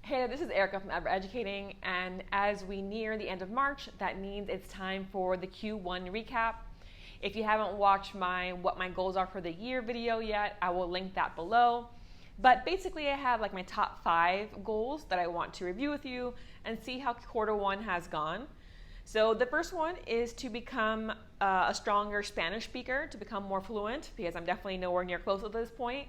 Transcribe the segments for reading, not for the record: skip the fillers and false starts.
Hey, this is Erica from Ever Educating, and as we near the end of March, that means it's time for the Q1 recap. If you haven't watched my What My Goals Are for the Year video yet, I will link that below. But basically I have like my top 5 goals that I want to review with you and see how Q1 has gone. So the first one is to become a stronger Spanish speaker, to become more fluent, because I'm definitely nowhere near close at this point.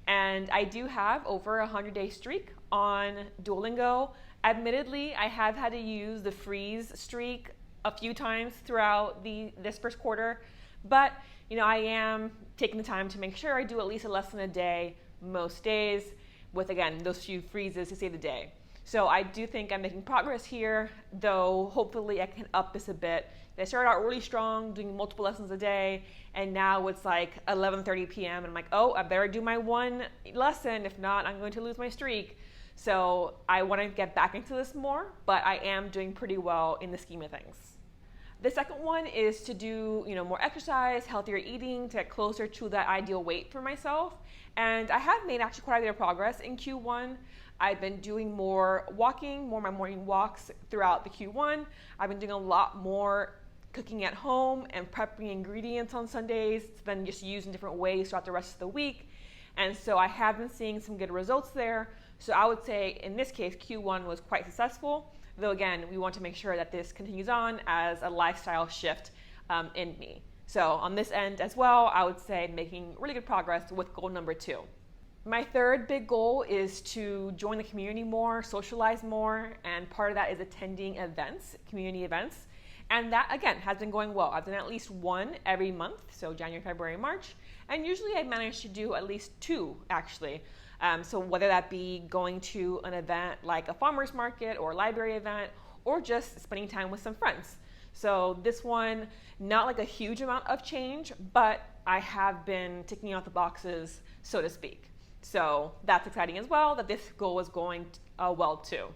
And I do have over a 100-day streak on Duolingo. Admittedly, I have had to use the freeze streak a few times throughout this first quarter, but I am taking the time to make sure I do at least a lesson a day most days with, again, those few freezes to save the day. So I do think I'm making progress here, though hopefully I can up this a bit. I started out really strong, doing multiple lessons a day, and now it's like 11:30 p.m. and I'm like, oh, I better do my one lesson. If not, I'm going to lose my streak. So I want to get back into this more, but I am doing pretty well in the scheme of things. The second one is to do more exercise, healthier eating, to get closer to that ideal weight for myself. And I have made actually quite a bit of progress in Q1. I've been doing more walking, more of my morning walks throughout the Q1. I've been doing a lot more cooking at home and prepping ingredients on Sundays to then just use in different ways throughout the rest of the week. And so I have been seeing some good results there. So I would say in this case, Q1 was quite successful. Though again, we want to make sure that this continues on as a lifestyle shift in me. So on this end as well, I would say making really good progress with goal number 2. My third big goal is to join the community more, socialize more, and part of that is attending events, community events. And that, again, has been going well. I've done at least one every month, so January, February, March. And usually I manage to do at least 2, actually. So whether that be going to an event like a farmer's market or a library event, or just spending time with some friends. So this one, not like a huge amount of change, but I have been ticking off the boxes, so to speak. So that's exciting as well, that this goal is going well too.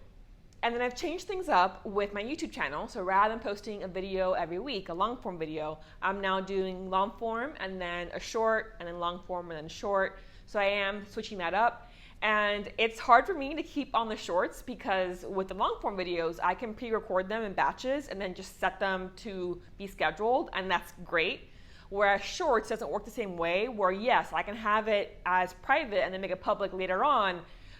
And then I've changed things up with my YouTube channel. So rather than posting a video every week, a long form video, I'm now doing long form and then a short and then long form and then short. So I am switching that up. And it's hard for me to keep on the shorts because with the long form videos, I can pre-record them in batches and then just set them to be scheduled, and that's great. Whereas shorts doesn't work the same way, where yes, I can have it as private and then make it public later on,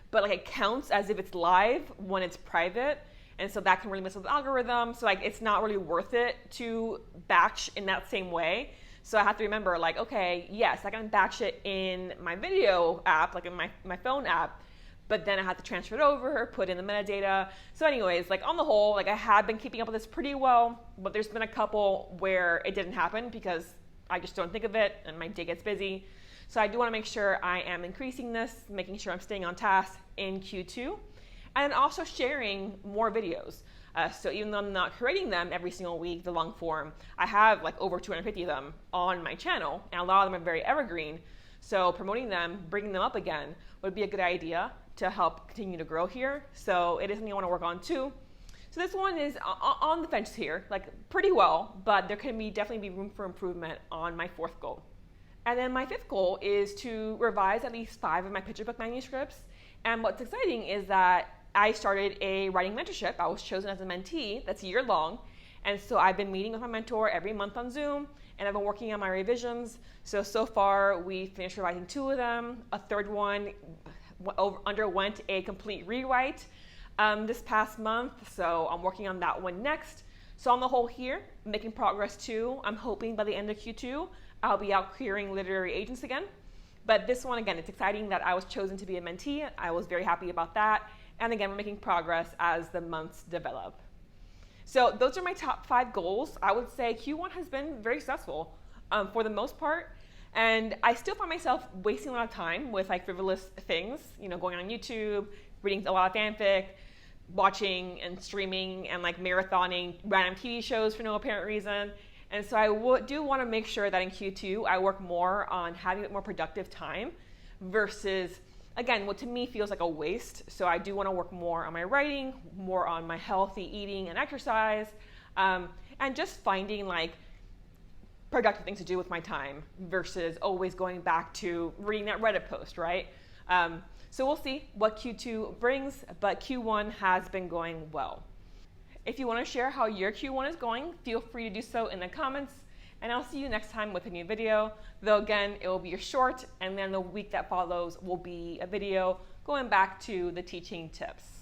but like it counts as if it's live when it's private, and so that can really mess with the algorithm. So like it's not really worth it to batch in that same way. So I have to remember, like, okay, yes, I can batch it in my video app, like in my phone app, but then I have to transfer it over, put in the metadata. So anyways, like on the whole, like I have been keeping up with this pretty well, but there's been a couple where it didn't happen because I just don't think of it and my day gets busy. So I do want to make sure I am increasing this, making sure I'm staying on task in Q2, and also sharing more videos. So even though I'm not creating them every single week, the long form, I have like over 250 of them on my channel, and a lot of them are very evergreen. So promoting them, bringing them up again would be a good idea to help continue to grow here. So it is something I want to work on too. So this one is on the fence here, like pretty well, but there can definitely be room for improvement on my 4th goal. And then my 5th goal is to revise at least 5 of my picture book manuscripts. And what's exciting is that I started a writing mentorship. I was chosen as a mentee that's year-long. And so I've been meeting with my mentor every month on Zoom, and I've been working on my revisions. So far, we finished revising 2 of them. A third one underwent a complete rewrite this past month, so I'm working on that one next. So on the whole here, making progress too. I'm hoping by the end of Q2, I'll be out clearing literary agents again. But this one, again, it's exciting that I was chosen to be a mentee. I was very happy about that. And again, we're making progress as the months develop. So those are my top 5 goals. I would say Q1 has been very successful for the most part. And I still find myself wasting a lot of time with like frivolous things, going on YouTube, reading a lot of fanfic, watching and streaming and like marathoning random TV shows for no apparent reason. And so I do want to make sure that in Q2, I work more on having a more productive time versus, again, what to me feels like a waste. So I do want to work more on my writing, more on my healthy eating and exercise, and just finding like productive things to do with my time versus always going back to reading that Reddit post, right? So we'll see what Q2 brings, but Q1 has been going well. If you want to share how your Q1 is going, feel free to do so in the comments, and I'll see you next time with a new video. Though again, it will be a short, and then the week that follows will be a video going back to the teaching tips.